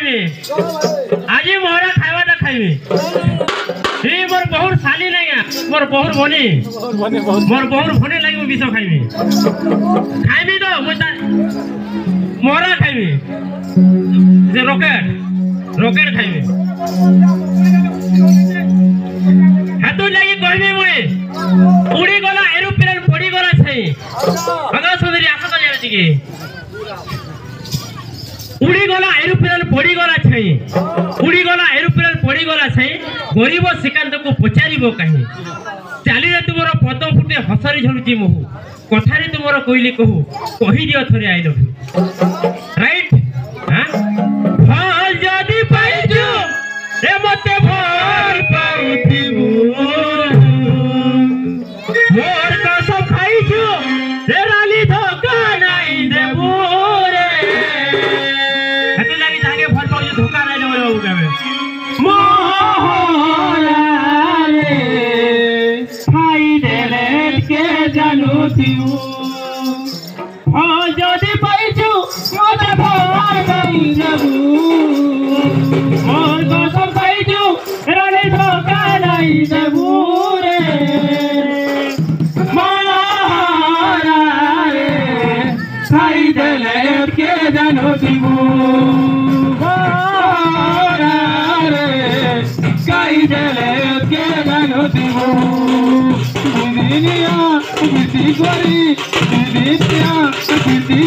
खाइबे आज मोहरा खाइबाटा खाइबे ए मोर बहुत साली नहीं मोर बहुत भनी लगी विष खाइबे खाइबे तो मुझे मोहरा खाइबे जे रॉकेट खाइबे हाथू लगी कहबे मुए उड़ी गला एरोप्लेन पड़ी गला छै अगर सुधरी आशा तो जाने के उड़ी गला एरोप्लेन पड़ी गला छै गरीब श्रीकांत को पचारिबो कहीं चाली रे तुमरो पद फुटे हसरी झलुची मुहु कथारे तुमरो कहली कहू कहि दियो थरे आई लव यू राइट हां फल जदी पाइजो रे मते भर पाउथिबो मोर कसम खाइजो रे राली धोखा नाही देबो रे हतु लागी जागे भर पाउजो धोखा नाही देबो गावे मोहरा रे खाई देले के जानू थिउ हो जदी पाइजो मते भर नाही देबो मोर कसम खाइजो राली धोखा नाही देबो रे मोहरा रे खाई देले के जानू थिउ Didi